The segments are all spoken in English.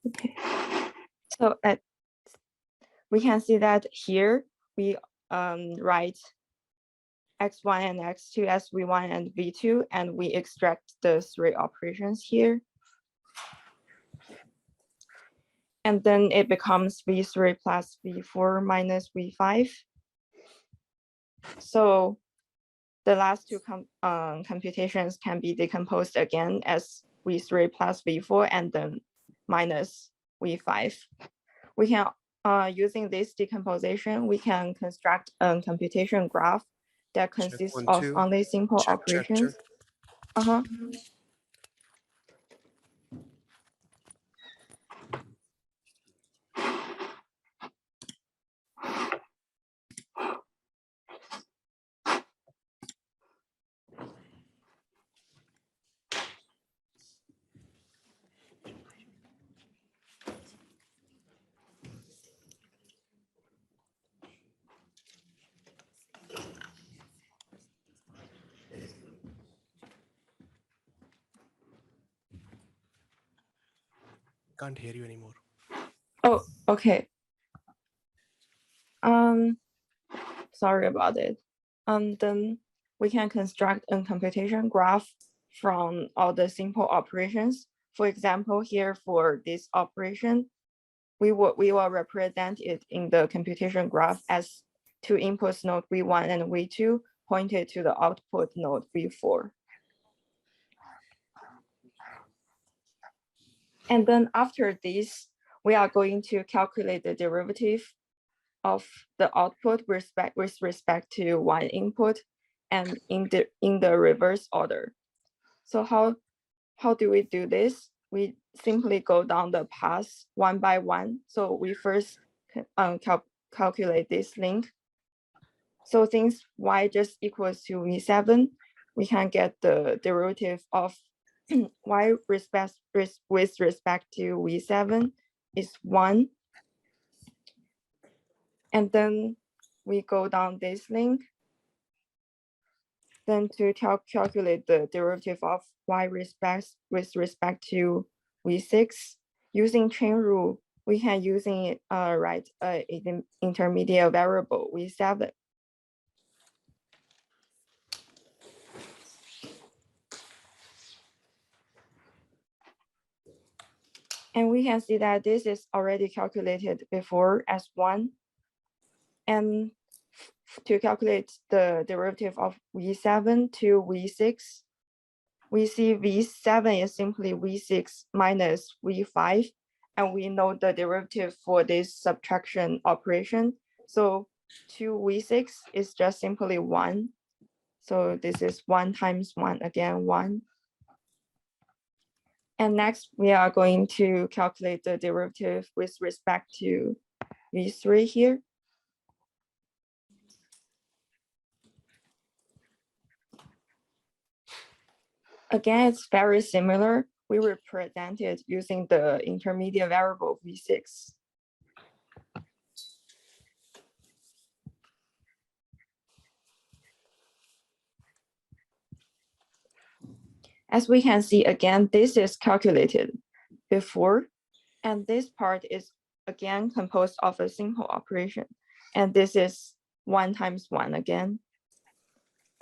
Okay. So we can see that here we write x1 and x2 as v1 and v2, and we extract the three operations here. And then it becomes v3 plus v4 minus v5. So the last two computations can be decomposed again as v3 plus v4 and then minus v5. We can, using this decomposition, we can construct a computation graph that consists of only simple operations. Can't hear you anymore. Oh, okay. Sorry about it. Then we can construct a computation graph from all the simple operations. For example, here for this operation, we will represent it in the computation graph as two inputs node v1 and v2 pointed to the output node v4. And then after this, we are going to calculate the derivative of the output with respect to one input and in the reverse order. So how do we do this? We simply go down the path one by one. So we first calculate this link. So since y just equals to v7, we can get the derivative of y with respect to v7 is 1. And then we go down this link. Then to calculate the derivative of y with respect to v6, using chain rule, we can write an intermediate variable v7. And we can see that this is already calculated before as 1. And to calculate the derivative of v7 to v6, we see v7 is simply v6 minus v5, and we know the derivative for this subtraction operation. So 2 v6 is just simply 1. So this is 1 times 1, again 1. And next, we are going to calculate the derivative with respect to v3 here. Again, it's very similar. We represent it using the intermediate variable v6. As we can see, again, this is calculated before, and this part is again composed of a simple operation. And this is 1 times 1 again,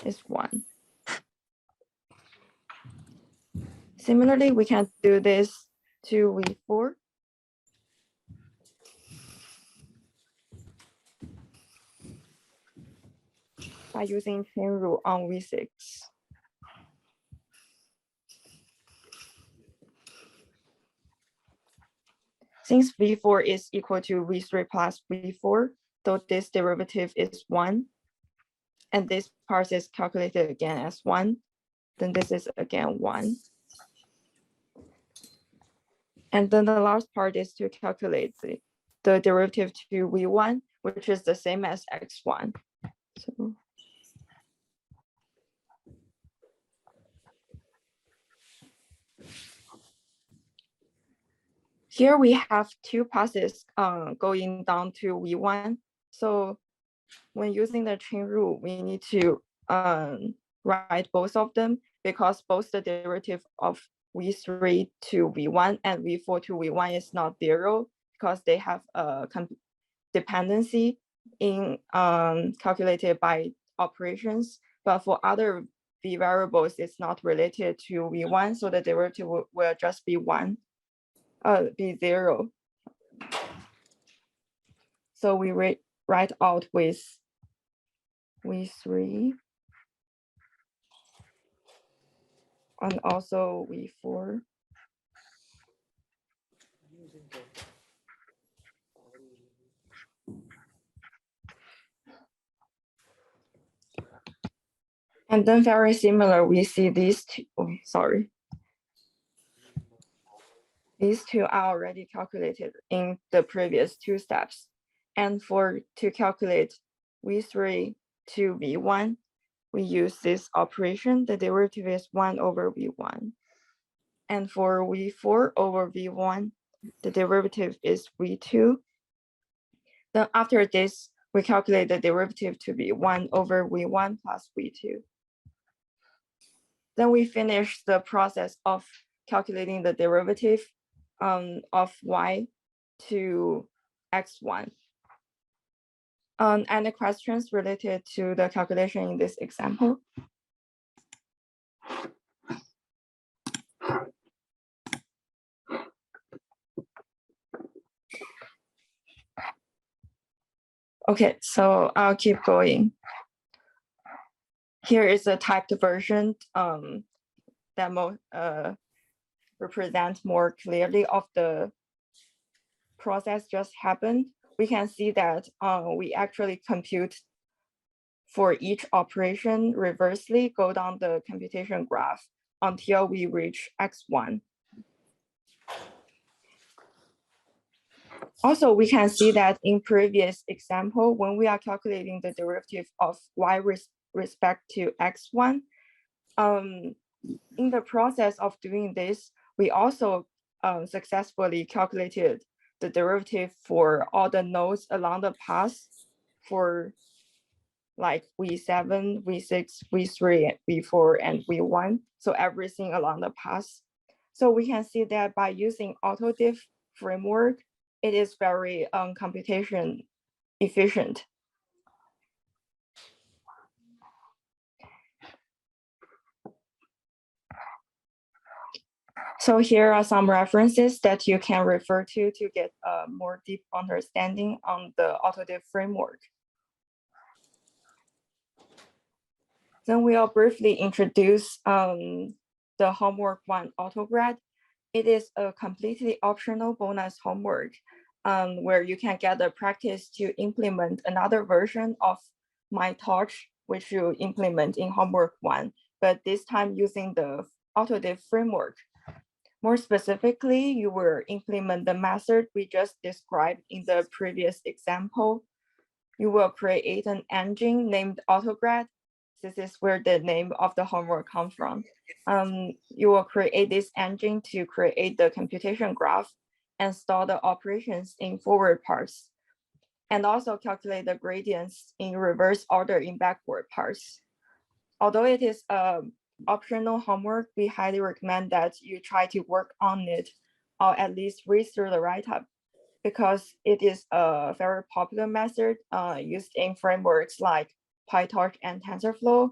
is 1. Similarly, we can do this to v4. By using chain rule on v6. Since v4 is equal to v3 plus v4, so this derivative is 1, and this part is calculated again as 1, then this is again 1. And then the last part is to calculate the derivative to v1, which is the same as x1. So here we have two passes going down to v1. So when using the chain rule, we need to write both of them because both the derivative of V3 to V1 and V4 to V1 is not 0 because they have a dependency in calculated by operations. But for other V variables, it's not related to V1, so the derivative will just be be 0. So we write out with V3 and also V4. And then very similar, we see these two, sorry. These two are already calculated in the previous 2 steps. And to calculate V3 to V1, we use this operation. The derivative is 1 over V1. And for V4 over V1, the derivative is V2. Then after this, we calculate the derivative to be 1 over V1 plus V2. Then we finish the process of calculating the derivative of y to x1. Any questions related to the calculation in this example? Okay, so I'll keep going. Here is a typed version that represents more clearly of the process just happened. We can see that we actually compute for each operation reversely, go down the computation graph until we reach x1. Also, we can see that in previous example, when we are calculating the derivative of y respect to x1, in the process of doing this, we also successfully calculated the derivative for all the nodes along the path for like V7, V6, V3, V4, and V1. So everything along the path. So we can see that by using Autodiff framework, it is very computation efficient. So here are some references that you can refer to get a more deep understanding on the Autodiff framework. Then we'll briefly introduce the homework 1 AutoGrad. It is a completely optional bonus homework where you can get the practice to implement another version of MyTouch, which you implement in homework 1, but this time using the Autodiff framework. More specifically, you will implement the method we just described in the previous example. You will create an engine named AutoGrad. This is where the name of the homework comes from. You will create this engine to create the computation graph and store the operations in forward parse, and also calculate the gradients in reverse order in backward parse. Although it is optional homework, we highly recommend that you try to work on it or at least read through the write-up, because it is a very popular method used in frameworks like PyTorch and TensorFlow.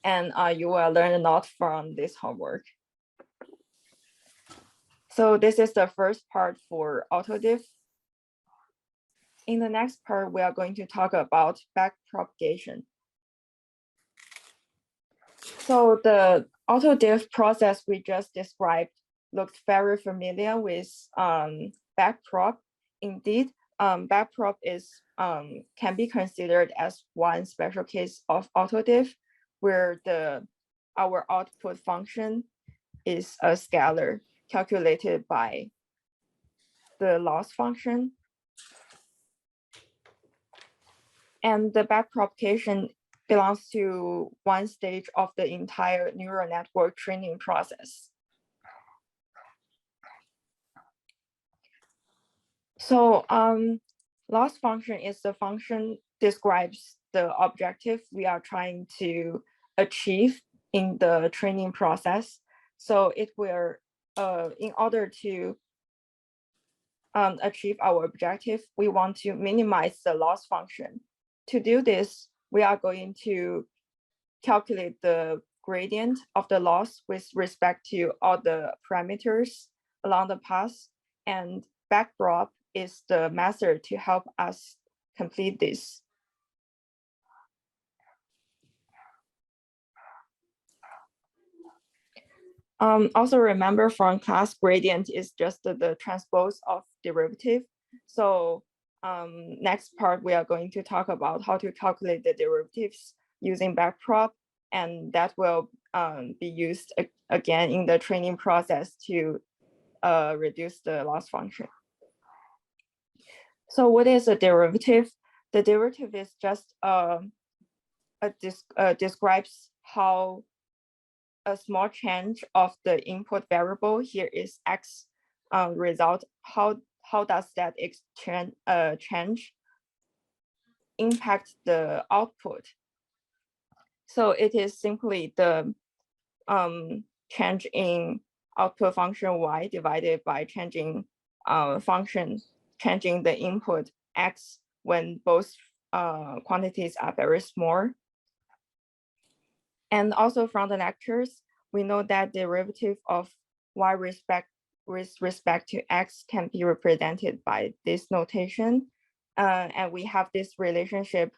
And you will learn a lot from this homework. So this is the first part for Autodiff. In the next part, we are going to talk about backpropagation. So the Autodiff process we just described looked very familiar with backprop. Indeed, backprop can be considered as one special case of Autodiff, where our output function is a scalar calculated by the loss function. And the backpropagation belongs to one stage of the entire neural network training process. So loss function is the function describes the objective we are trying to achieve in the training process. So it will, in order to achieve our objective, we want to minimize the loss function. To do this, we are going to calculate the gradient of the loss with respect to all the parameters along the path, and backprop is the method to help us complete this. Also remember from class, gradient is just the transpose of derivative. So next part, we are going to talk about how to calculate the derivatives using backprop, and that will be used again in the training process to reduce the loss function. So what is a derivative? The derivative is just describes how a small change of the input variable, here is x, result, how does that change impact the output? So it is simply the change in output function y divided by changing changing the input x when both quantities are very small. And also from the lectures, we know that derivative of y with respect to x can be represented by this notation. And we have this relationship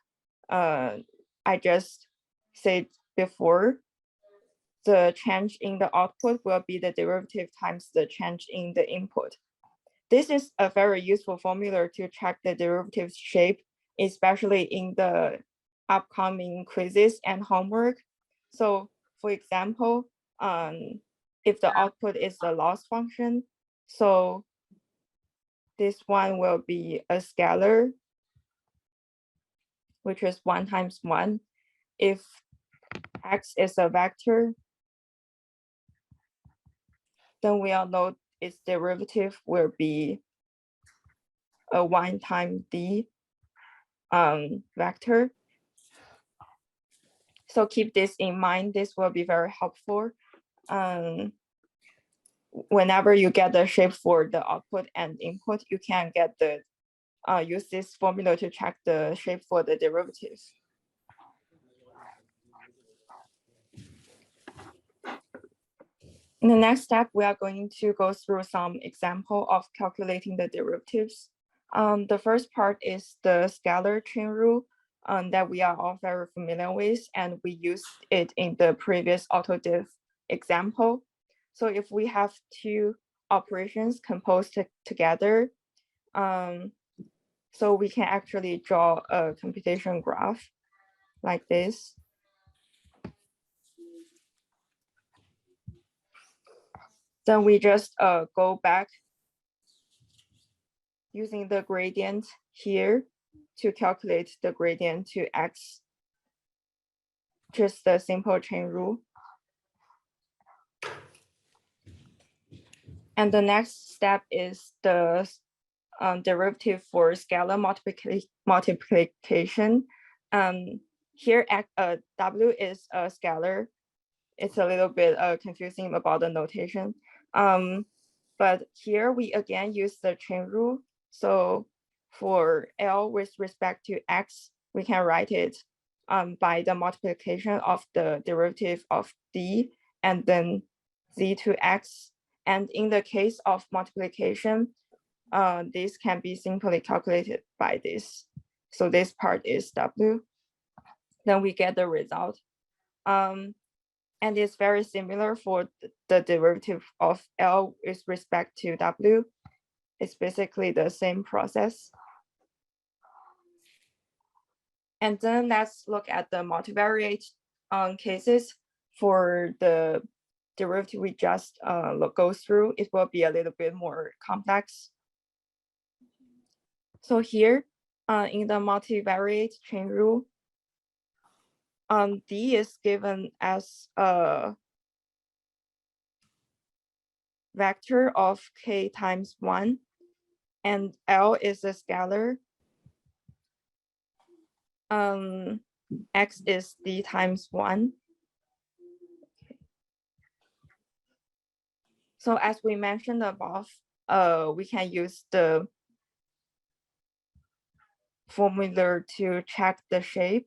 I just said before. The change in the output will be the derivative times the change in the input. This is a very useful formula to check the derivative shape, especially in the upcoming quizzes and homework. So for example, if the output is the loss function, so this one will be a scalar, which is 1 times 1. If x is a vector, then we all know its derivative will be a 1 times d vector. So keep this in mind. This will be very helpful. Whenever you get the shape for the output and input, you can get the use this formula to check the shape for the derivative. In the next step, we are going to go through some example of calculating the derivatives. The first part is the scalar chain rule that we are all very familiar with, and we used it in the previous Autodiff example. So if we have two operations composed together, so we can actually draw a computation graph like this. Then we just go back using the gradient here to calculate the gradient to x, just the simple chain rule. And the next step is the derivative for scalar multiplication. Here, w is a scalar. It's a little bit confusing about the notation. But here we again use the chain rule. So for L with respect to x, we can write it by the multiplication of the derivative of d and then z to x. And in the case of multiplication, this can be simply calculated by this. So this part is w. Then we get the result. And it's very similar for the derivative of L with respect to W. It's basically the same process. And then let's look at the multivariate cases. For the derivative we just go through, it will be a little bit more complex. So here in the multivariate chain rule, D is given as a vector of k times 1, and L is a scalar. X is D times 1. So as we mentioned above, we can use the formula to check the shape.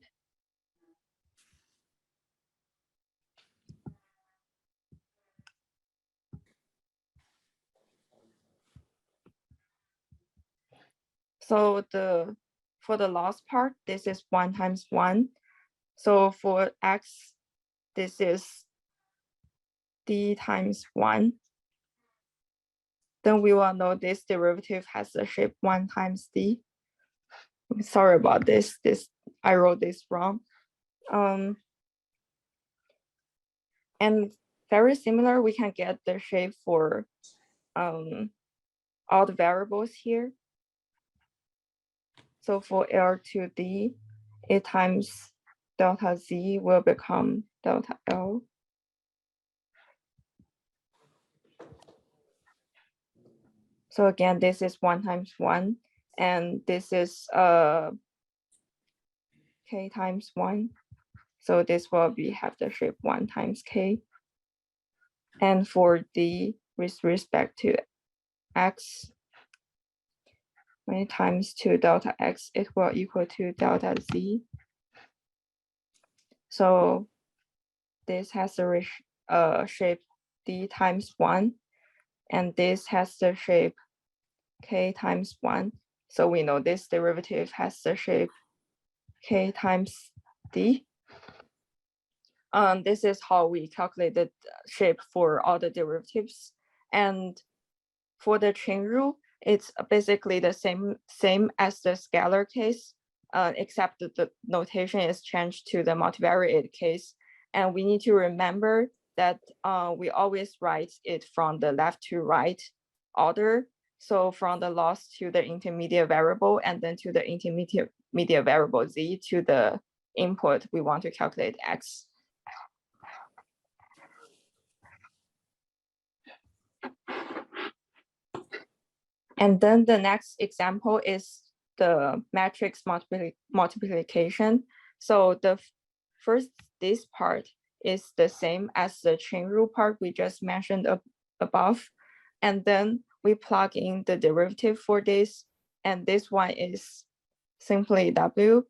So for the loss part, this is 1 times 1. So for x, this is d times 1. Then we will know this derivative has the shape 1 times d. Sorry about this. I wrote this wrong. And very similar, we can get the shape for all the variables here. So for L to D, A times delta Z will become delta L. So again, this is 1 times 1, and this is K times 1. So this will have the shape 1 times K. And for D, with respect to X, many times to delta X, it will equal to delta Z. So this has the shape D times 1, and this has the shape K times 1. So we know this derivative has the shape K times D. This is how we calculate the shape for all the derivatives. And for the chain rule, it's basically the same as the scalar case, except that the notation is changed to the multivariate case. And we need to remember that we always write it from the left to right order. So from the loss to the intermediate variable, and then to the intermediate variable z to the input we want to calculate x. And then the next example is the matrix multiplication. So the first, this part is the same as the chain rule part we just mentioned above. And then we plug in the derivative for this. And this one is simply W.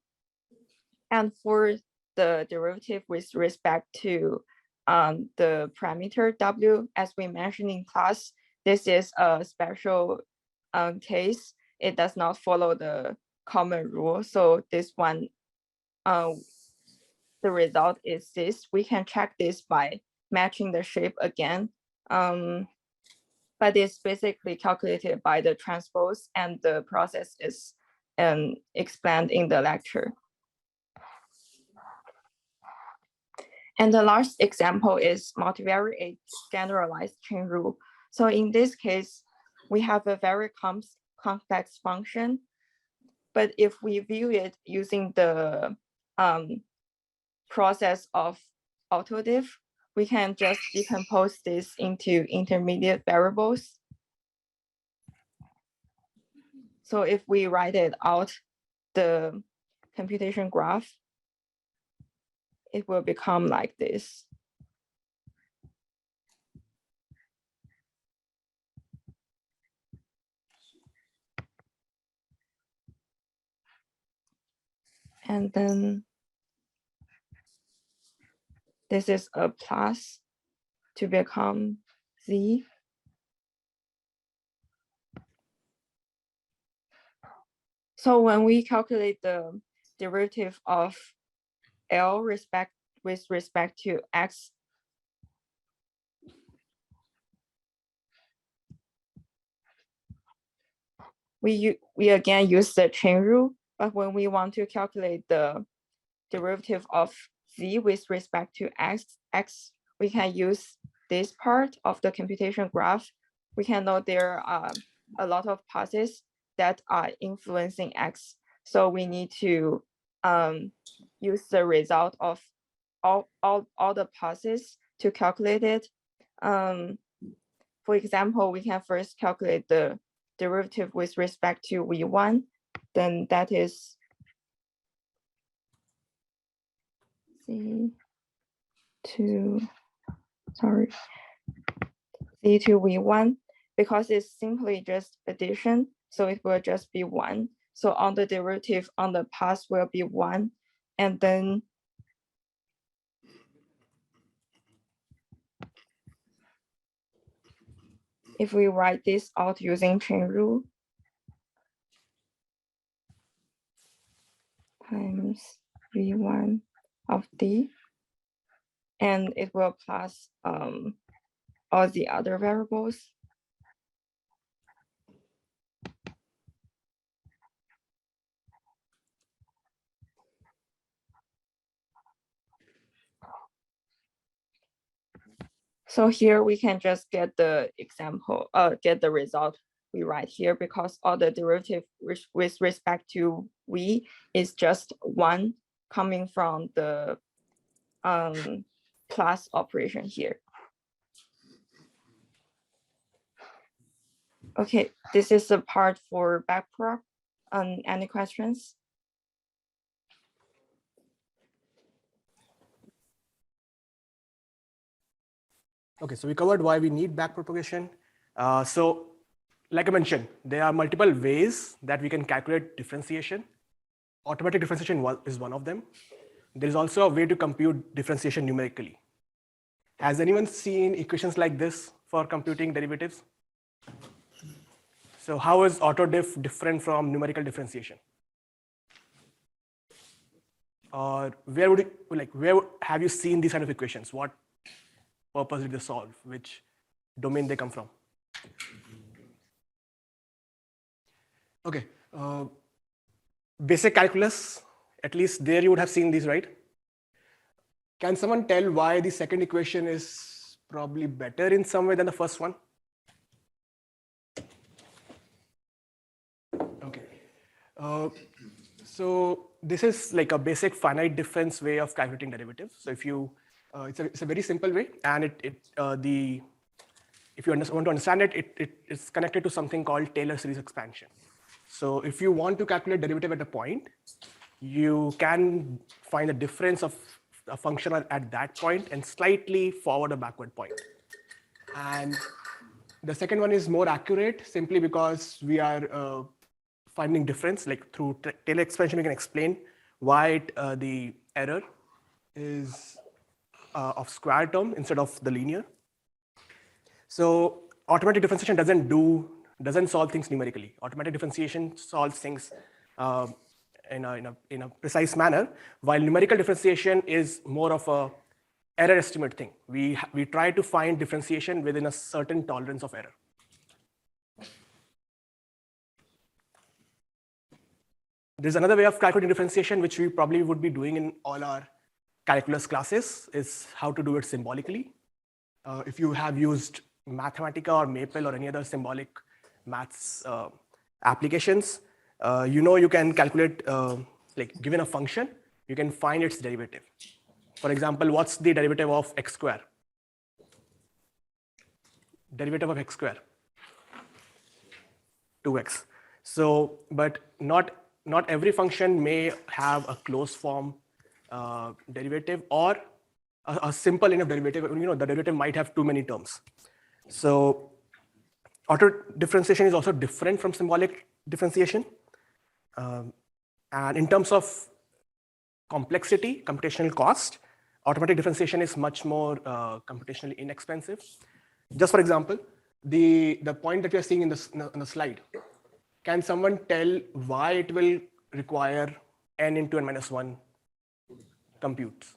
And for the derivative with respect to the parameter W, as we mentioned in class, this is a special case. It does not follow the common rule. So this one, the result is this. We can check this by matching the shape again. But it's basically calculated by the transpose, and the process is explained in the lecture. And the last example is multivariate generalized chain rule. So in this case, we have a very complex function, but if we view it using the process of Autodiff, we can just decompose this into intermediate variables. So if we write it out, the computation graph, it will become like this. And then this is a plus to become Z. So when we calculate the derivative of L with respect to X, we again use the chain rule, but when we want to calculate the derivative of Z with respect to X, we can use this part of the computation graph. We can know there are a lot of passes that are influencing X. So we need to use the result of all the passes to calculate it. For example, we can first calculate the derivative with respect to V1, then that is Z2, sorry. C to V1, because it's simply just addition, so it will just be 1. So on the derivative on the past will be 1, and then if we write this out using chain rule, times V1 of D, and it will plus all the other variables. So here we can just get the example, get the result we write here, because all the derivative with respect to V is just 1 coming from the plus operation here. Okay, this is the part for backprop. Any questions? Okay, so we covered why we need backpropagation. So like I mentioned, there are multiple ways that we can calculate differentiation. Automatic differentiation is one of them. There is also a way to compute differentiation numerically. Has anyone seen equations like this for computing derivatives? So how is Autodiff different from numerical differentiation? Or where have you seen these kind of equations? What purpose did they solve? Which domain they come from? Okay, basic calculus, at least there you would have seen these, right? Can someone tell why the second equation is probably better in some way than the first one? Okay, so this is like a basic finite difference way of calculating derivatives. So if you, it's a very simple way, and if you want to understand it, it's connected to something called Taylor series expansion. So if you want to calculate derivative at a point, you can find the difference of a function at that point and slightly forward or backward point. And the second one is more accurate simply because we are finding difference, like through Taylor expansion, we can explain why the error is of square term instead of the linear. So automatic differentiation doesn't solve things numerically. Automatic differentiation solves things in a precise manner, while numerical differentiation is more of a error estimate thing. We try to find differentiation within a certain tolerance of error. There's another way of calculating differentiation, which we probably would be doing in all our calculus classes, is how to do it symbolically. If you have used Mathematica or Maple or any other symbolic maths applications, you can calculate, like given a function, you can find its derivative. For example, what's the derivative of x square? Derivative of x square? 2x. So, but not every function may have a closed form derivative or a simple enough derivative. The derivative might have too many terms. So auto differentiation is also different from symbolic differentiation. And in terms of complexity, computational cost, automatic differentiation is much more computationally inexpensive. Just for example, the point that you're seeing in the slide, can someone tell why it will require n into n minus 1 computes?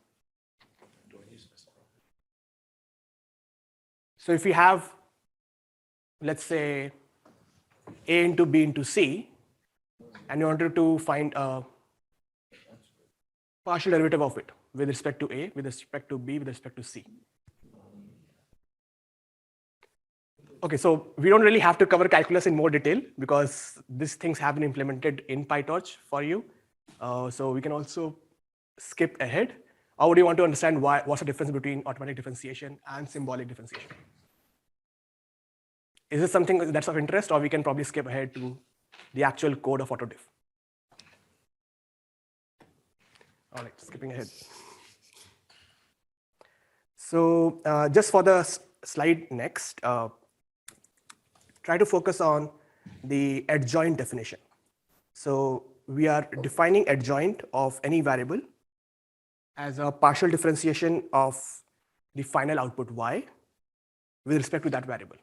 So if we have, let's say, a into b into c, and you wanted to find a partial derivative of it with respect to a, with respect to b, with respect to c. Okay, so we don't really have to cover calculus in more detail because these things have been implemented in PyTorch for you. So we can also skip ahead. Or would you want to understand what's the difference between automatic differentiation and symbolic differentiation? Is this something that's of interest, or we can probably skip ahead to the actual code of Autodiff? All right, skipping ahead. So just for the slide next, try to focus on the adjoint definition. So we are defining adjoint of any variable as a partial differentiation of the final output y with respect to that variable.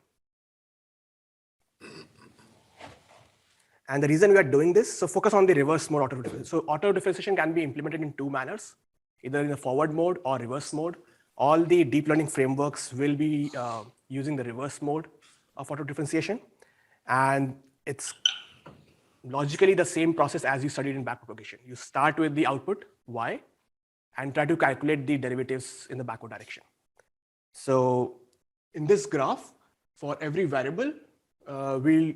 And the reason we are doing this, so focus on the reverse mode auto differentiation. So auto differentiation can be implemented in two manners, either in the forward mode or reverse mode. All the deep learning frameworks will be using the reverse mode of auto differentiation. And it's logically the same process as you studied in backpropagation. You start with the output y and try to calculate the derivatives in the backward direction. So in this graph, for every variable, we'll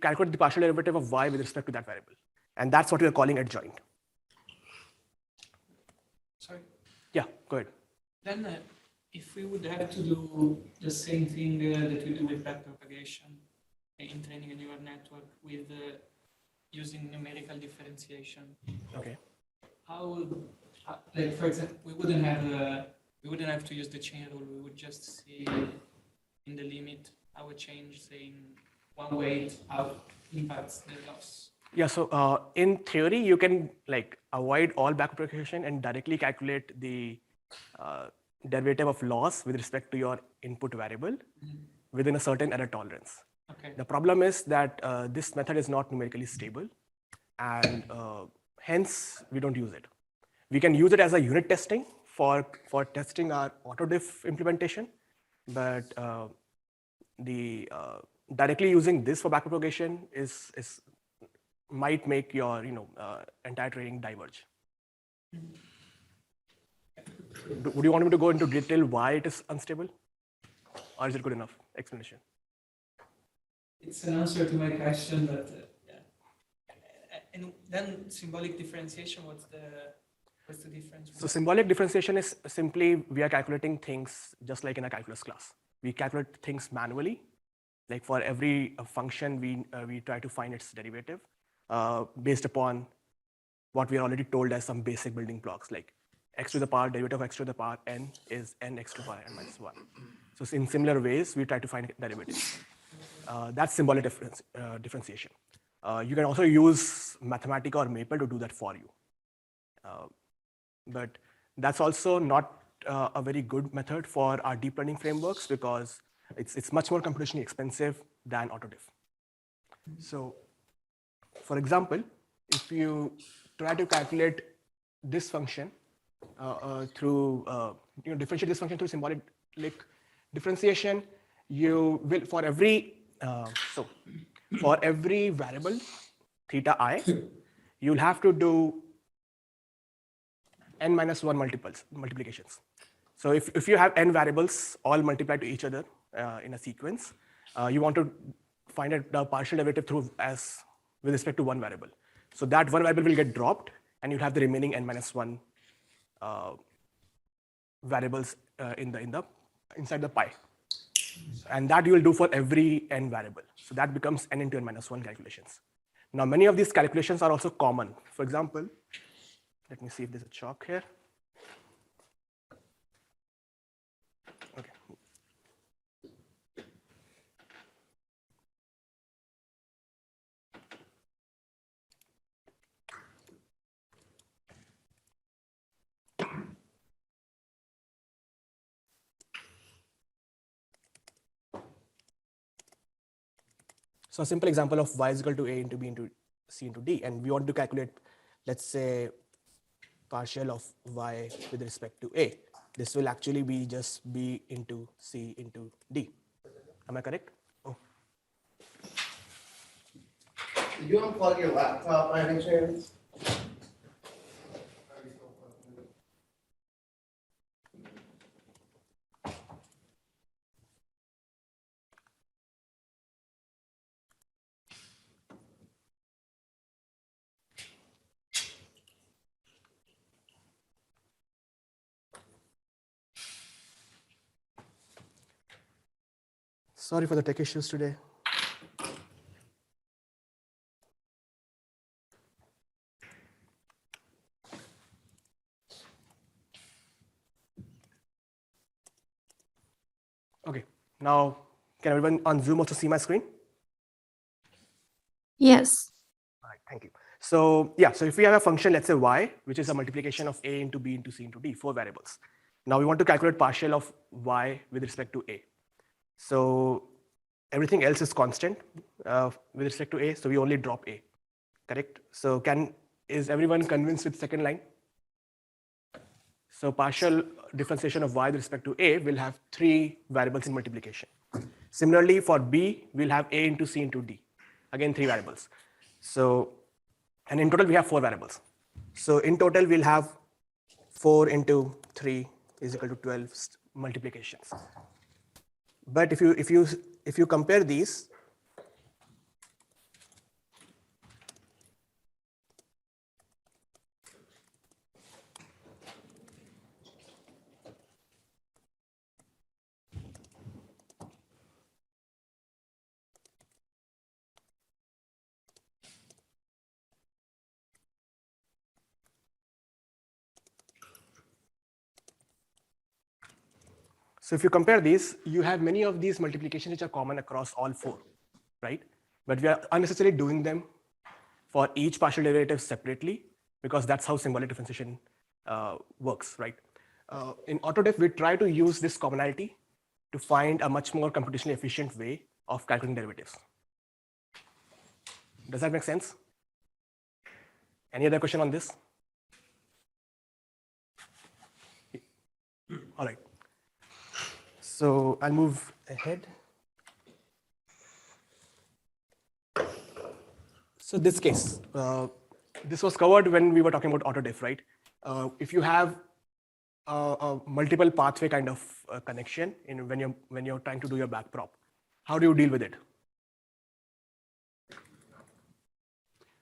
calculate the partial derivative of y with respect to that variable. And that's what we are calling adjoint. Sorry. Yeah, go ahead. Then if we would have to do the same thing that we do with backpropagation in training a neural network with using numerical differentiation. Okay. How, like for example, we wouldn't have to use the chain rule. We would just see in the limit how a change, say in one weight, how impacts the loss. Yeah, so in theory, you can like avoid all backpropagation and directly calculate the derivative of loss with respect to your input variable within a certain error tolerance. Okay. The problem is that this method is not numerically stable, and hence we don't use it. We can use it as a unit testing for testing our Autodiff implementation, but directly using this for backpropagation might make your entire training diverge. Would you want me to go into detail why it is unstable, or is it good enough explanation? It's an answer to my question, but yeah. And then symbolic differentiation, what's the difference? So symbolic differentiation is simply we are calculating things just like in a calculus class. We calculate things manually. Like for every function, we try to find its derivative based upon what we are already told as some basic building blocks, like x to the power derivative of x to the power n is n x to the power n minus 1. So in similar ways, we try to find derivatives. That's symbolic differentiation. You can also use Mathematica or Maple to do that for you. But that's also not a very good method for our deep learning frameworks because it's much more computationally expensive than Autodiff. So, for example, if you try to calculate this function through differentiate this function through symbolic differentiation, you will for every variable theta I, you'll have to do n minus 1 multiplications. So if you have n variables all multiplied to each other in a sequence, you want to find the partial derivative with respect to one variable. So that one variable will get dropped, and you'll have the remaining n minus 1 variables inside the pi. And that you will do for every n variable. So that becomes n into n minus 1 calculations. Now, many of these calculations are also common. For example, let me see if there's a chalk here. Okay. So a simple example of y is equal to a into b into c into d, and we want to calculate, let's say, partial of y with respect to a. This will actually be just b into c into d. Am I correct? Oh. Did you unplug your laptop by any chance? Sorry for the tech issues today. Okay, now can everyone on Zoom also see my screen? Yes. All right, thank you. So yeah, so if we have a function, let's say y, which is a multiplication of a into b into c into d, 4 variables. Now we want to calculate partial of y with respect to a. So everything else is constant with respect to a, so we only drop a, correct? So is everyone convinced with second line? So partial differentiation of y with respect to a will have 3 variables in multiplication. Similarly, for b, we'll have a into c into d, again 3 variables. So, and in total we have 4 variables. So in total we'll have 4 into 3 is equal to 12 multiplications. But if you compare these, so if you compare these, you have many of these multiplications which are common across all 4, right? But we are unnecessarily doing them for each partial derivative separately because that's how symbolic differentiation works, right? In Autodiff, we try to use this commonality to find a much more computationally efficient way of calculating derivatives. Does that make sense? Any other question on this? All right. So I'll move ahead. So this case, this was covered when we were talking about Autodiff, right? If you have a multiple pathway kind of connection when you're trying to do your backprop, how do you deal with it?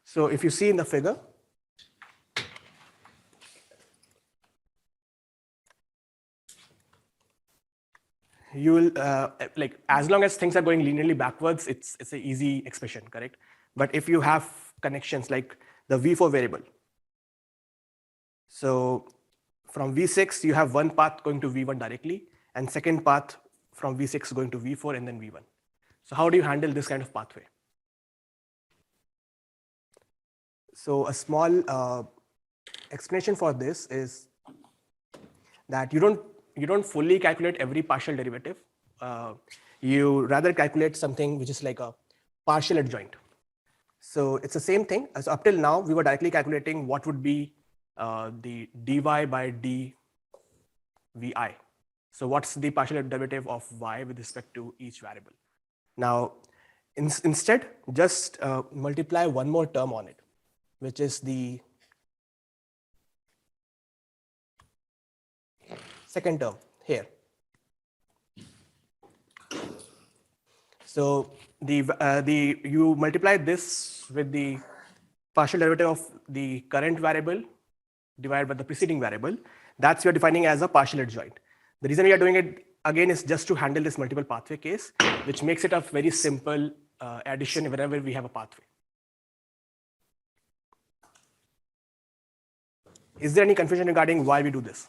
So if you see in the figure, you will like as long as things are going linearly backwards, it's an easy expression, correct? But if you have connections like the v4 variable, so from v6 you have one path going to v1 directly, and second path from v6 going to v4 and then v1. So how do you handle this kind of pathway? So a small explanation for this is that you don't fully calculate every partial derivative. You rather calculate something which is like a partial adjoint. So it's the same thing. So up till now, we were directly calculating what would be the dy by dvi. So what's the partial derivative of y with respect to each variable? Now, instead, just multiply one more term on it, which is the second term here. So you multiply this with the partial derivative of the current variable divided by the preceding variable. That's you're defining as a partial adjoint. The reason we are doing it again is just to handle this multiple pathway case, which makes it a very simple addition whenever we have a pathway. Is there any confusion regarding why we do this?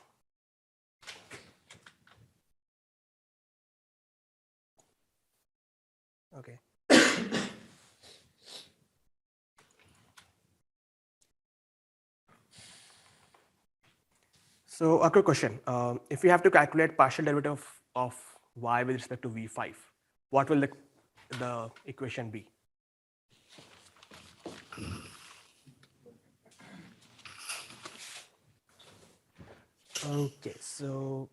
Okay. So a quick question. If we have to calculate partial derivative of y with respect to v5, what will the equation be? Okay, so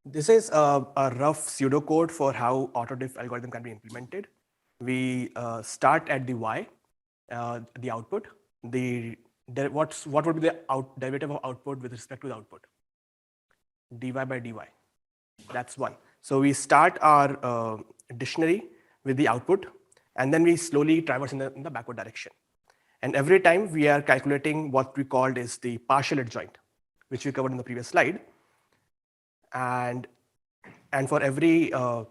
this is a rough pseudocode for how Autodiff algorithm can be implemented. We start at the y, the output. What would be the derivative of output with respect to the output? Dy by dy. That's one. So we start our dictionary with the output, and then we slowly traverse in the backward direction. And every time we are calculating what we called is the partial adjoint, which we covered in the previous slide. And for every to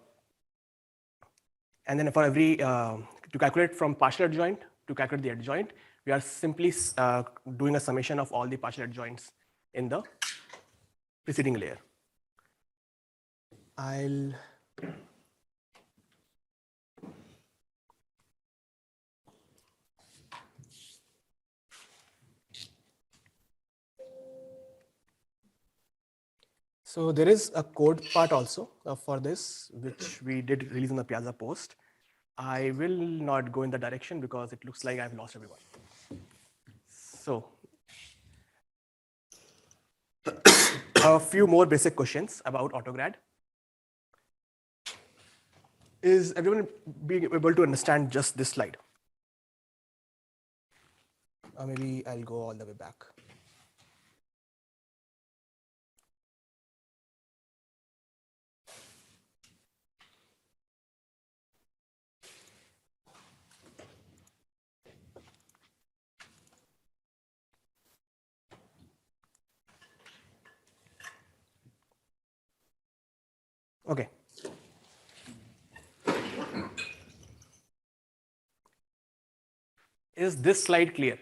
calculate from partial adjoint to calculate the adjoint, we are simply doing a summation of all the partial adjoints in the preceding layer. I'll So there is a code part also for this, which we did release in the Piazza post. I will not go in the direction because it looks like I've lost everyone. So a few more basic questions about AutoGrad. Is everyone being able to understand just this slide? Or maybe I'll go all the way back. Okay. Is this slide clear?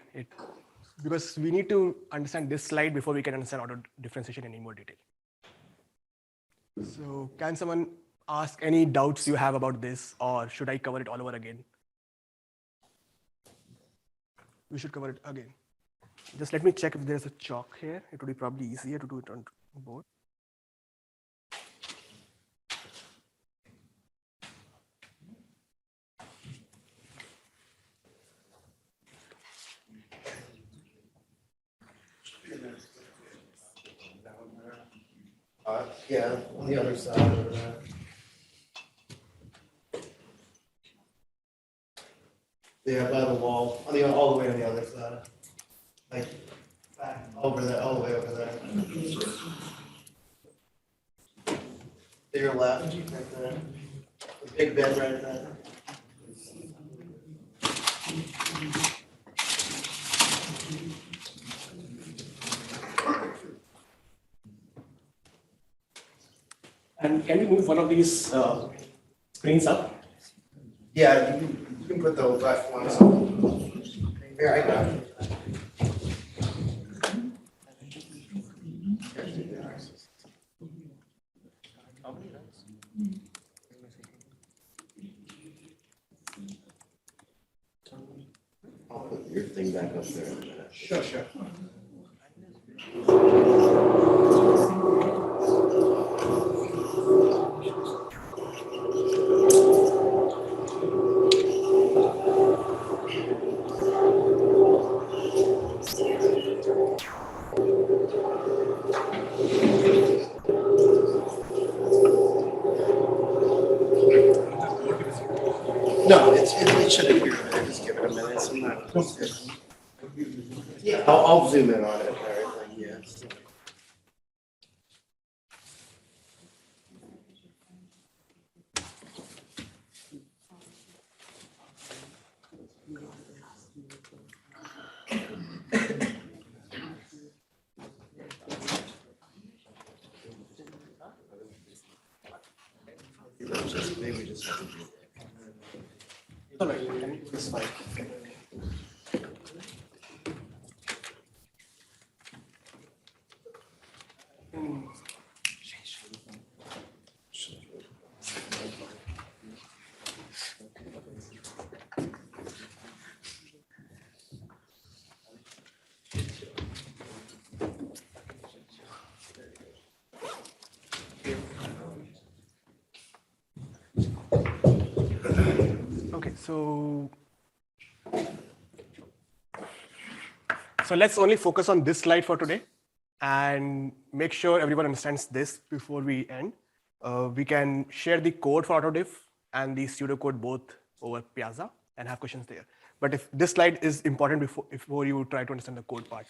Because we need to understand this slide before we can understand auto differentiation in any more detail. So can someone ask any doubts you have about this, or should I cover it all over again? We should cover it again. Just let me check if there's a chalk here. It would be probably easier to do it on board. Yeah, on the other side over there. Yeah, by the wall, on the, all the way on the other side. Like, back over there, all the way over there. To your left, right there. The big bed right there. And can we move one of these screens up? Yeah, you can put the left one up. Here, I got it. I'll put your thing back up there in a minute. Sure, sure. No, it should appear there. Just give it a minute. Sometimes. Yeah, I'll zoom in on it and everything, yes. Maybe just. No, no, it's fine. Okay, so let's only focus on this slide for today and make sure everyone understands this before we end. We can share the code for Autodiff and the Pseudocode both over Piazza and have questions there. But if this slide is important before you try to understand the code part.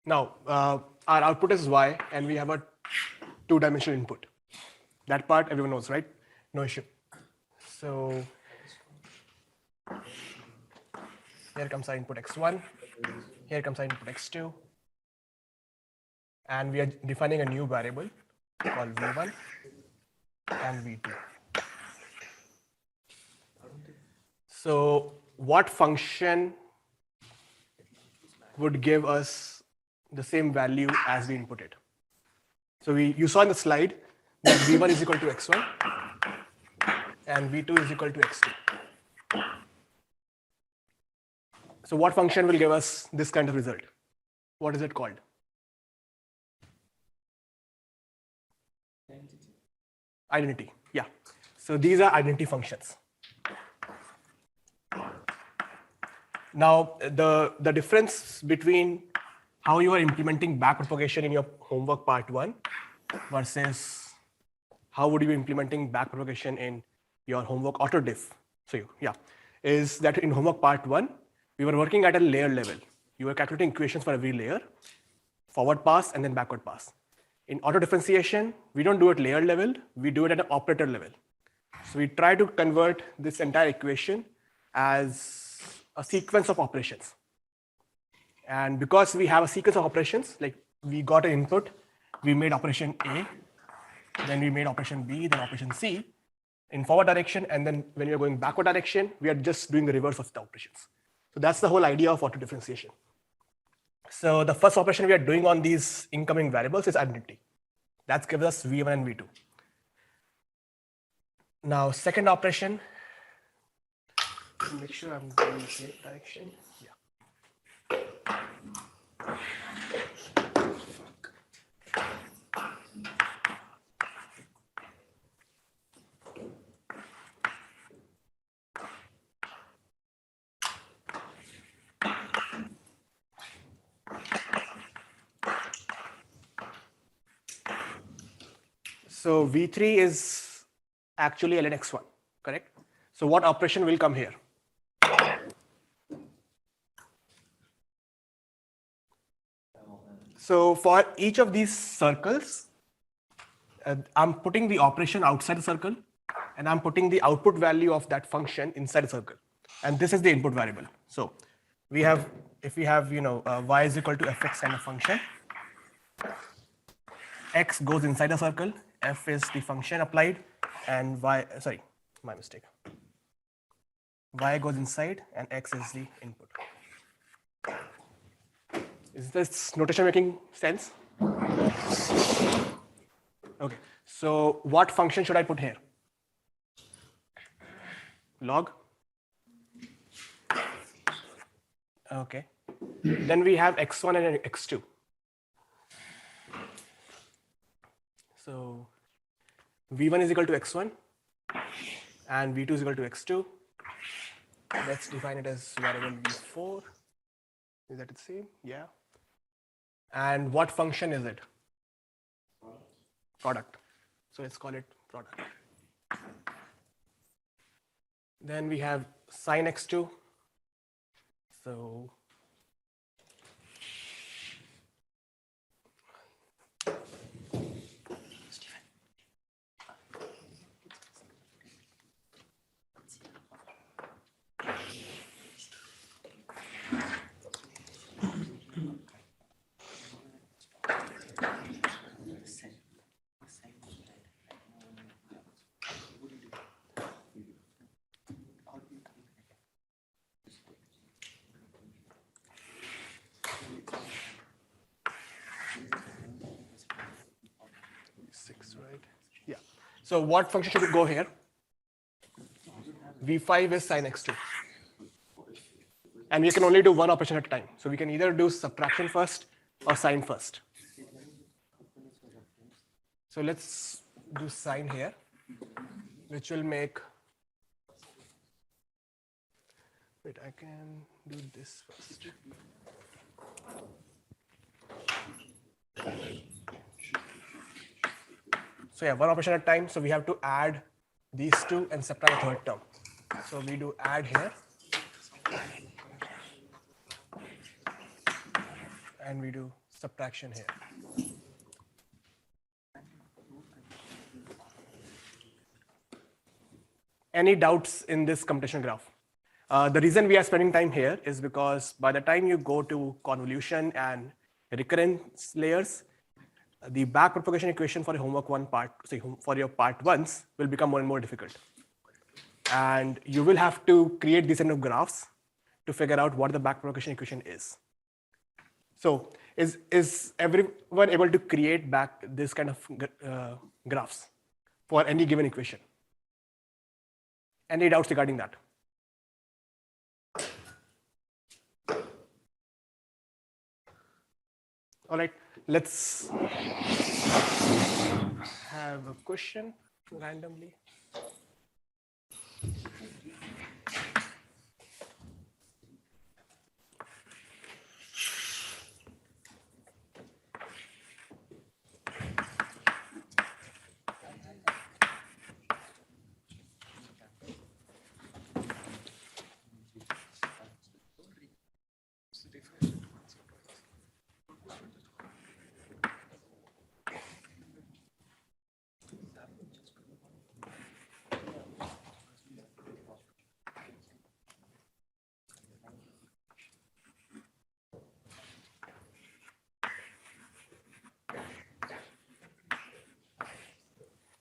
Now, our output is y, and we have a two-dimensional input. That part everyone knows, right? No issue. So here comes our input x1, here comes our input x2, and we are defining a new variable called v1 and v2. So what function would give us the same value as we inputted? So you saw in the slide that v1 is equal to x1 and v2 is equal to x2. So what function will give us this kind of result? What is it called? Identity. Yeah. So these are identity functions. Now, the difference between how you are implementing backpropagation in your homework part 1 versus how would you be implementing backpropagation in your homework Autodiff, is that in homework part 1, we were working at a layer level. You were calculating equations for every layer, forward pass and then backward pass. In auto differentiation, we don't do it layer level, we do it at an operator level. So we try to convert this entire equation as a sequence of operations. And because we have a sequence of operations, like we got an input, we made operation A, then we made operation B, then operation C in forward direction, and then when you're going backward direction, we are just doing the reverse of the operations. So that's the whole idea of auto differentiation. So the first operation we are doing on these incoming variables is identity. That gives us v1 and v2. Now, second operation, make sure I'm going in the same direction. Yeah. So v3 is actually ln x1, correct? So what operation will come here? So for each of these circles, I'm putting the operation outside the circle, and I'm putting the output value of that function inside the circle. And this is the input variable. So we have, if we have, y is equal to fx kind of function, x goes inside the circle, f is the function applied, and y, sorry, my mistake. Y goes inside and x is the input. Is this notation making sense? Okay, so what function should I put here? Log? Okay, then we have x1 and x2. So v1 is equal to x1 and v2 is equal to x2. Let's define it as variable v4. Is that the same? Yeah. And what function is it? Product. So let's call it product. Then we have sin x2. So So what function should go here? V5 is sin x2. And we can only do one operation at a time. So we can either do subtraction first or sin first. So let's do sin here, which will make, wait, I can do this first. So yeah, one operation at a time. So we have to add these two and subtract the third term. So we do add here. And we do subtraction here. Any doubts in this computational graph? The reason we are spending time here is because by the time you go to convolution and recurrence layers, the backpropagation equation for your homework one part, for your part ones will become more and more difficult. And you will have to create these kind of graphs to figure out what the backpropagation equation is. So is everyone able to create back this kind of graphs for any given equation? Any doubts regarding that? All right, let's have a question randomly.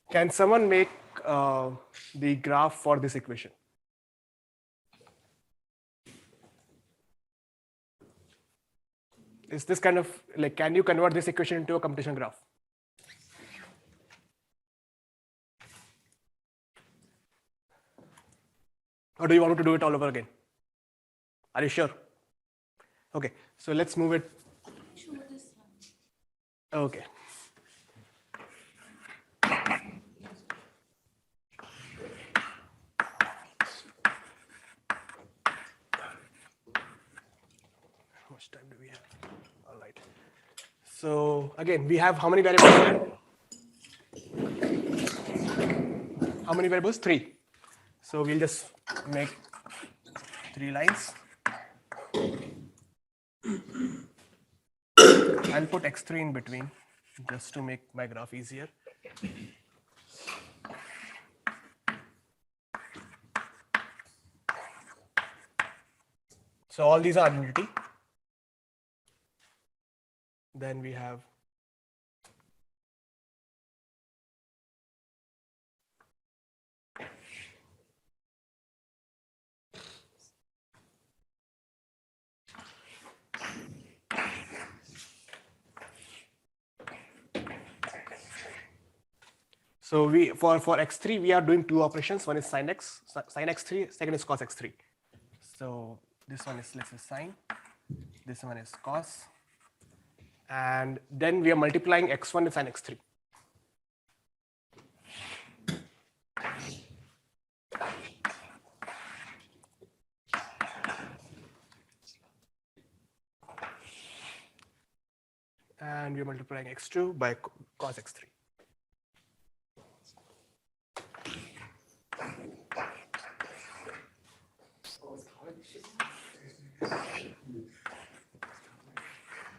Can someone make the graph for this equation? Is this kind of like, can you convert this equation into a computational graph? Or do you want me to do it all over again? Are you sure? Okay, so let's move it. Okay. How much time do we have? All right. So again, we have how many variables here? How many variables? 3. So we'll just make 3 lines. I'll put x3 in between just to make my graph easier. So all these are identity. Then we have so we for x3 we are doing 2 operations. One is sin x3, second is cos x3. So this one is, let's say, sine, this one is cos, and then we are multiplying x1 with sin x3. And we are multiplying x2 by cos x3.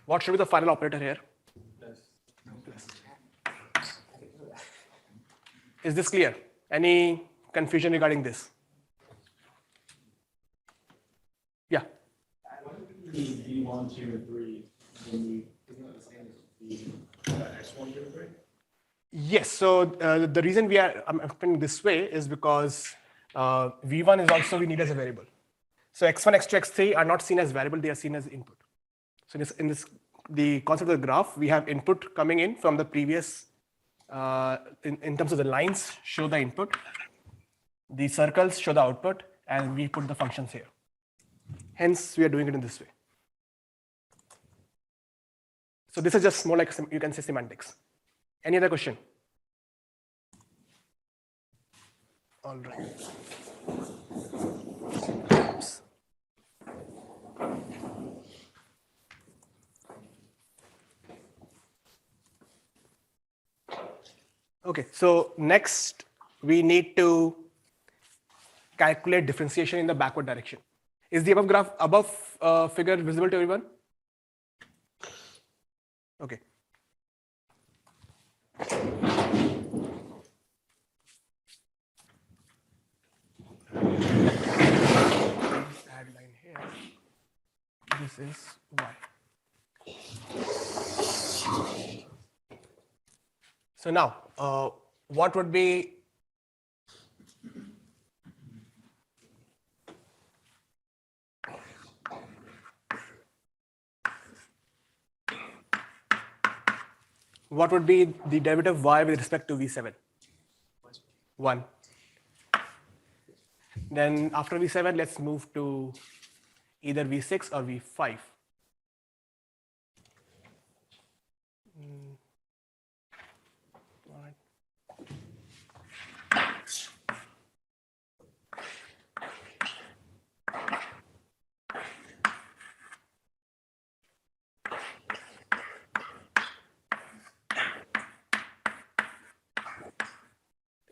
What should be the final operator here? Plus. Is this clear? Any confusion regarding this? Yeah. V1, 2, and 3, when we isn't that the same as the x1, 2, and 3? Yes. So the reason I'm explaining this way is because v1 is also we need as a variable. So x1, x2, x3 are not seen as variable; they are seen as input. So in this the concept of the graph, we have input coming in from the previous. In terms of the lines, show the input. The circles show the output, and we put the functions here. Hence, we are doing it in this way. So this is just more like, you can say, semantics. Any other question? All right. Oops. Okay, so next we need to calculate differentiation in the backward direction. Is the above figure visible to everyone? Okay. Add line here. This is y. So now, what would be the derivative of y with respect to v7? 1. Then after v7, let's move to either v6 or v5. All right.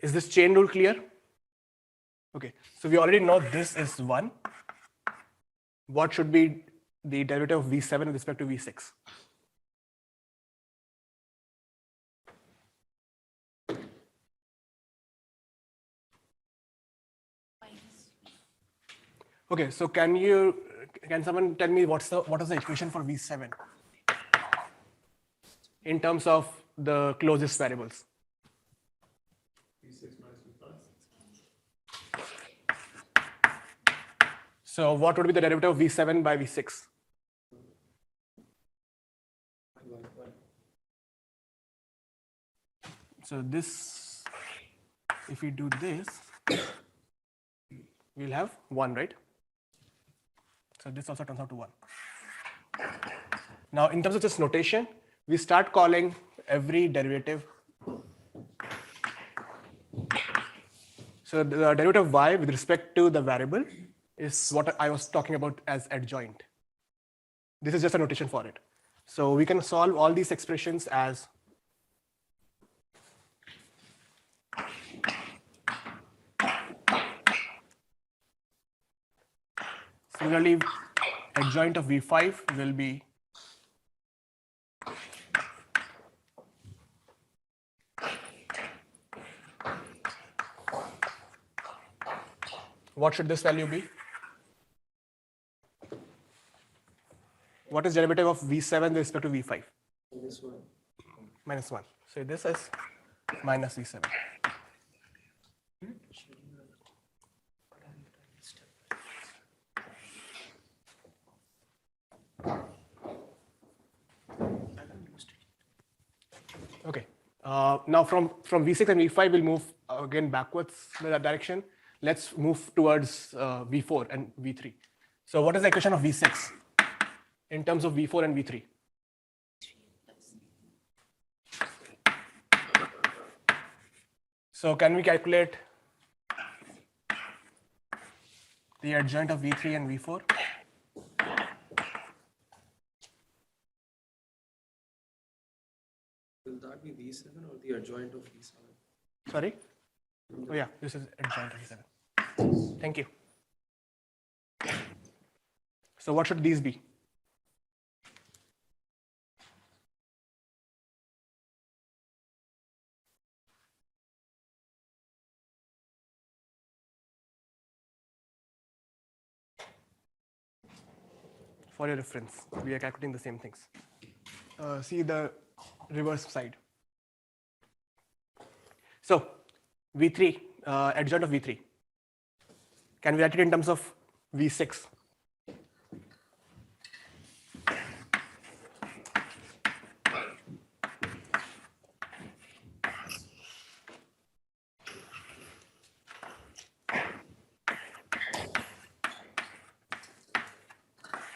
Is this chain rule clear? Okay, so we already know this is 1. What should be the derivative of v7 with respect to v6? Okay, so can someone tell me what is the equation for v7 in terms of the closest variables? V6 minus V5. So what would be the derivative of v7 by v6? So this, if we do this, we'll have 1, right? So this also turns out to 1. Now, in terms of this notation, we start calling every derivative. So the derivative of y with respect to the variable is what I was talking about as adjoint. This is just a notation for it. So we can solve all these expressions as similarly, adjoint of v5 will be what should this value be? What is derivative of v7 with respect to v5? This one. Minus 1. So this is minus v7. Okay. Now from v6 and v5, we'll move again backwards in that direction. Let's move towards v4 and v3. So what is the equation of v6 in terms of v4 and v3? So can we calculate the adjoint of v3 and v4? Will that be V7 or the adjoint of V7? Sorry? Oh yeah, this is adjoint of v7. Thank you. So what should these be? For your reference, we are calculating the same things. See the reverse side. So v3, adjoint of v3. Can we write it in terms of v6?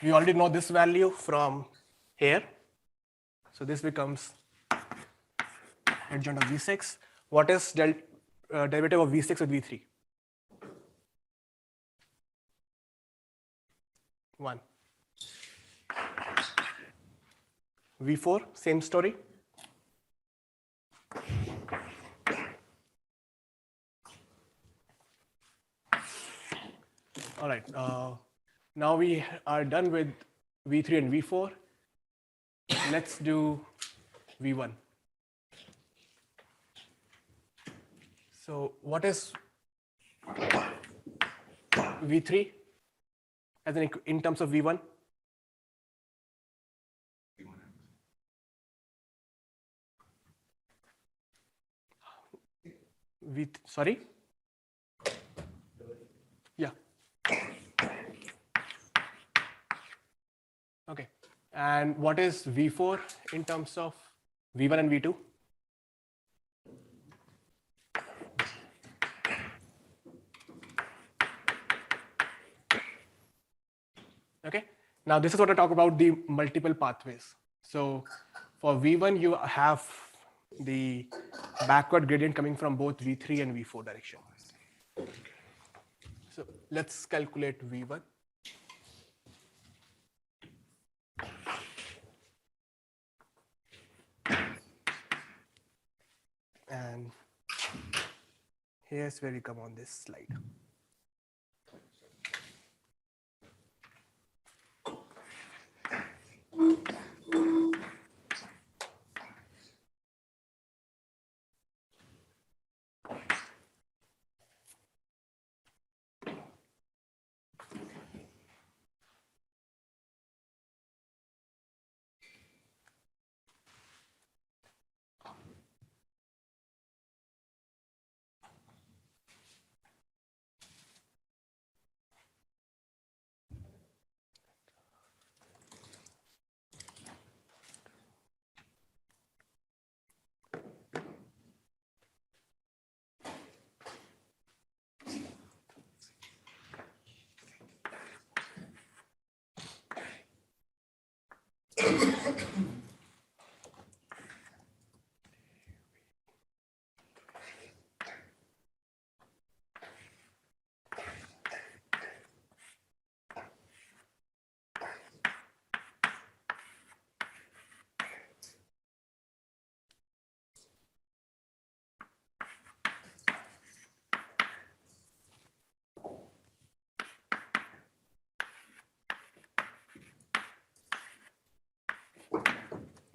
We already know this value from here. So this becomes adjoint of v6. What is derivative of v6 with v3? 1. v4, same story. All right. Now we are done with v3 and v4. Let's do V1. So what is V3 as in terms of V1? Sorry? Yeah. Okay. And what is V4 in terms of V1 and V2? Okay. Now this is what I talk about the multiple pathways. So for V1, you have the backward gradient coming from both V3 and V4 direction. So let's calculate V1. And here's where we come on this slide.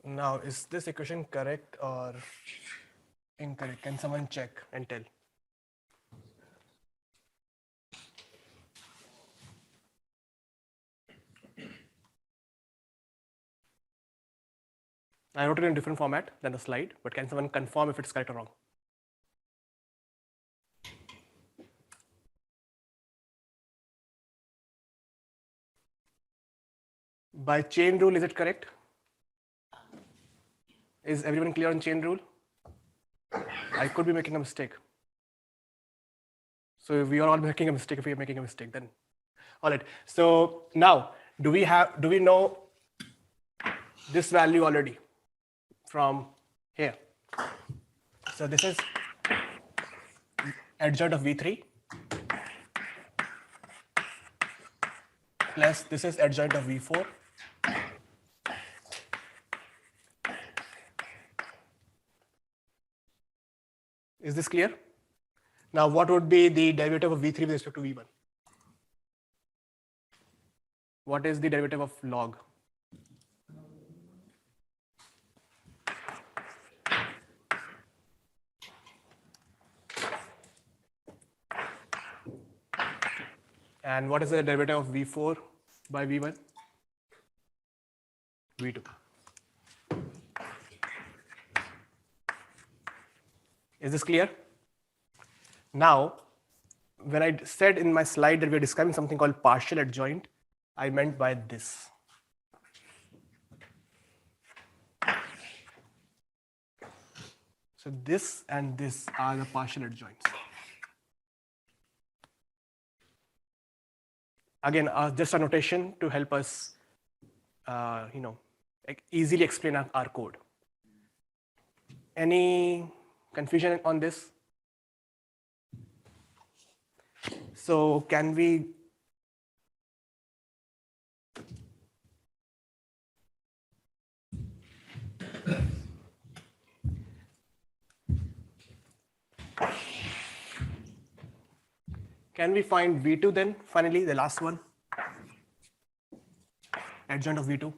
Now, is this equation correct or incorrect? Can someone check and tell? I wrote it in a different format than the slide, but can someone confirm if it's correct or wrong? By chain rule, is it correct? Is everyone clear on chain rule? I could be making a mistake. So if we are all making a mistake, if we are making a mistake, then all right. So now, do we know this value already from here? So this is adjoint of V3 plus this is adjoint of V4 . Is this clear? Now, what would be the derivative of V3 with respect to V1? What is the derivative of log? And what is the derivative of V4 by V1? V2. Is this clear? Now, when I said in my slide that we are describing something called partial adjoint, I meant by this. So this and this are the partial adjoints. Again, just a notation to help us, easily explain our code. Any confusion on this? So can we find V2 then, finally, the last one? Adjoint of V2.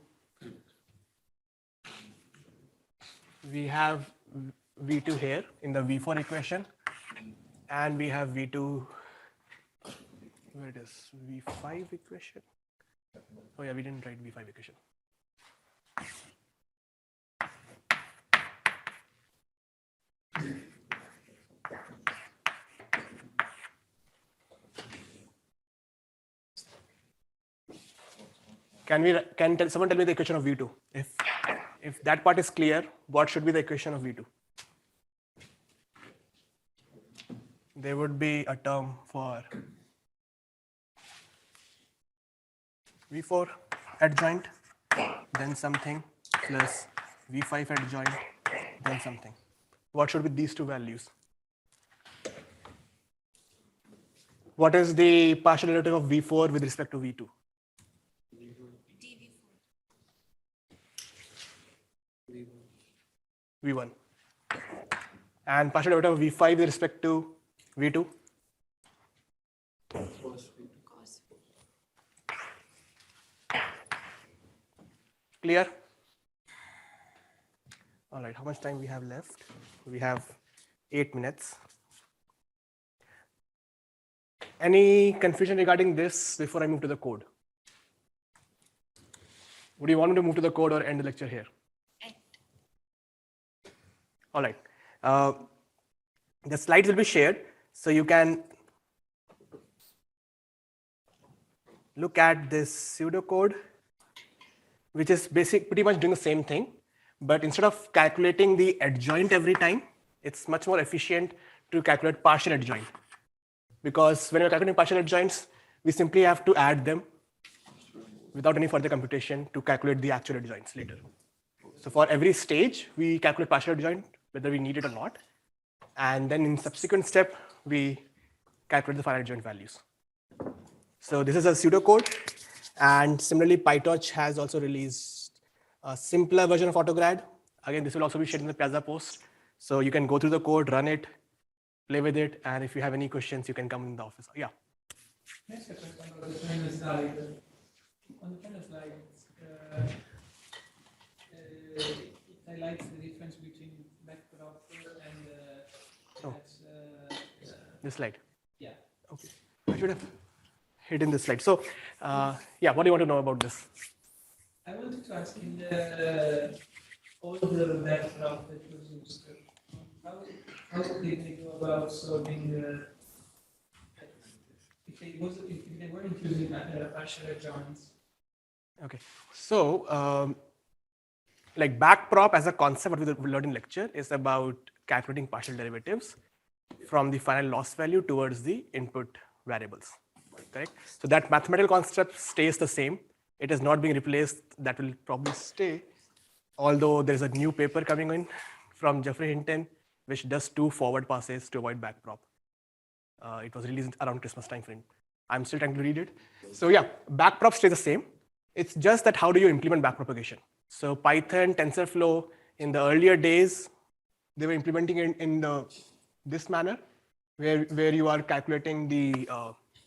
we have V2 here in the V4 equation, and we have V2, where it is, V5 equation. Oh yeah, we didn't write V5 equation. Can someone tell me the equation of V2? If that part is clear, what should be the equation of V2? There would be a term for V4 adjoint, then something, plus V5 adjoint, then something. What should be these two values? What is the partial derivative of V4 with respect to V2? V1. And partial derivative of V5 with respect to V2? Clear? All right, how much time we have left? We have 8 minutes. Any confusion regarding this before I move to the code? Would you want me to move to the code or end the lecture here? All right. The slides will be shared, so you can look at this pseudocode, which is pretty much doing the same thing, but instead of calculating the adjoint every time, it's much more efficient to calculate partial adjoint. Because when you're calculating partial adjoints, we simply have to add them without any further computation to calculate the actual adjoints later. So for every stage, we calculate partial adjoint, whether we need it or not. And then in subsequent step, we calculate the final adjoint values. So this is a pseudocode. And similarly, PyTorch has also released a simpler version of AutoGrad. Again, this will also be shared in the Piazza post. So you can go through the code, run it, play with it. And if you have any questions, you can come in the office. Yeah. Next question about the final slide. On the final slide, it highlights the difference between backprop and This slide. yeah. Okay. I should have hidden this slide. So, yeah, what do you want to know about this? I wanted to ask in the older backprop that was used, how did they go about solving the if they weren't using partial adjoints? Okay. So, like backprop as a concept, what we learned in lecture is about calculating partial derivatives from the final loss value towards the input variables, correct? So that mathematical concept stays the same. It is not being replaced. That will probably stay, although there is a new paper coming in from Jeffrey Hinton, which does 2 forward passes to avoid backprop. It was released around Christmas time frame. I'm still trying to read it. So yeah, backprop stays the same. It's just that how do you implement backpropagation? So Python, TensorFlow, in the earlier days, they were implementing it in this manner, where you are calculating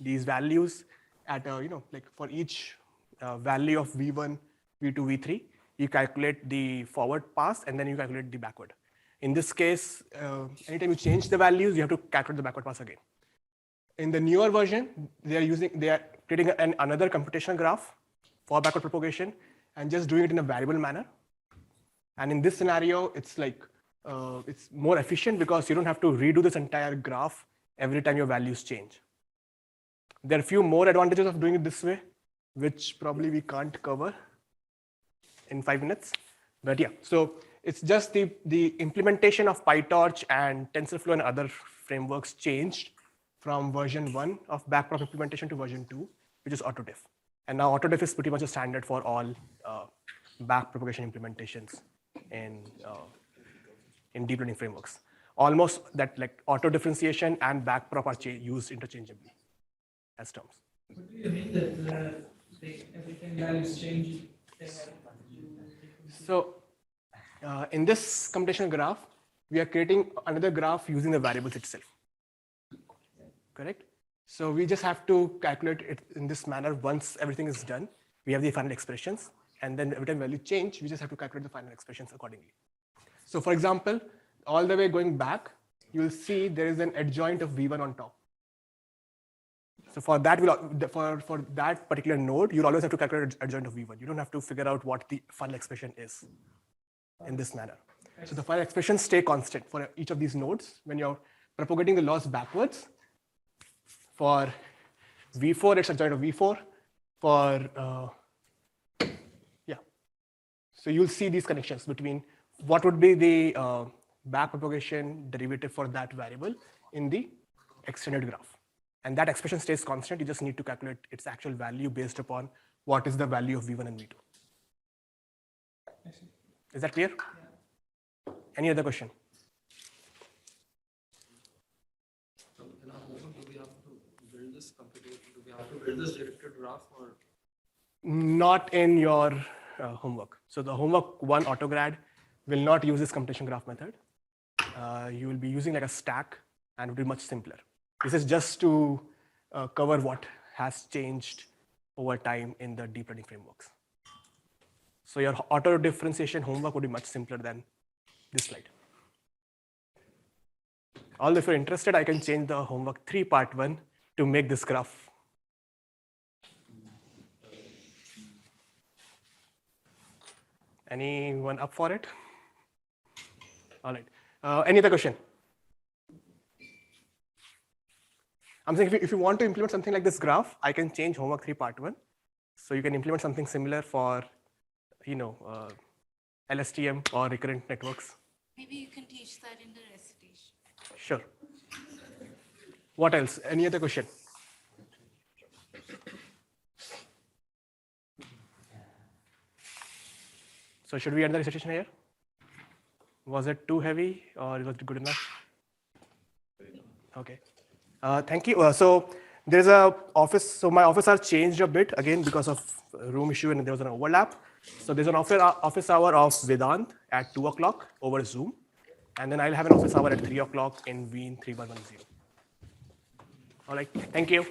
these values at like for each value of V1, V2, V3, you calculate the forward pass and then you calculate the backward. In this case, anytime you change the values, you have to calculate the backward pass again. In the newer version, they are creating another computational graph for backward propagation and just doing it in a variable manner. And in this scenario, it's like it's more efficient because you don't have to redo this entire graph every time your values change. There are a few more advantages of doing it this way, which probably we can't cover in 5 minutes. But yeah, so it's just the implementation of PyTorch and TensorFlow and other frameworks changed from version 1 of backprop implementation to version 2, which is Autodiff. And now Autodiff is pretty much a standard for all backpropagation implementations in deep learning frameworks. Almost that like auto differentiation and backprop are used interchangeably as terms. What do you mean that every time values change, they have to? So in this computational graph, we are creating another graph using the variables itself. Correct? So we just have to calculate it in this manner. Once everything is done, we have the final expressions, and then every time value change, we just have to calculate the final expressions accordingly. So for example, all the way going back, you'll see there is an adjoint of V1 on top. So for that, for that particular node, you'll always have to calculate adjoint of V1. You don't have to figure out what the final expression is in this manner. So the final expressions stay constant for each of these nodes. When you're propagating the loss backwards, for V4, it's adjoint of V4. For, yeah. So you'll see these connections between what would be the backpropagation derivative for that variable in the extended graph. And that expression stays constant. You just need to calculate its actual value based upon what is the value of V1 and V2. Is that clear? Yeah. Any other question? So in our homework, do we have to build this computation? Do we have to build this directed graph or? Not in your homework. So the homework 1 AutoGrad will not use this computation graph method. You will be using like a stack and it will be much simpler. This is just to cover what has changed over time in the deep learning frameworks. So your auto differentiation homework would be much simpler than this slide. Although if you're interested, I can change the homework 3 part 1 to make this graph. Anyone up for it? All right. Any other question? I'm saying if you want to implement something like this graph, I can change homework 3 part 1. So you can implement something similar for, LSTM or recurrent networks. Maybe you can teach that in the recitation. Sure. What else? Any other question? So should we end the recitation here? Was it too heavy or was it good enough? Okay. Thank you. So there's a office. So my office hours changed a bit again because of room issue and there was an overlap. So there's an office hour of Vedant at 2 o'clock over Zoom. And then I'll have an office hour at 3 o'clock in Wien 3110. All right. Thank you.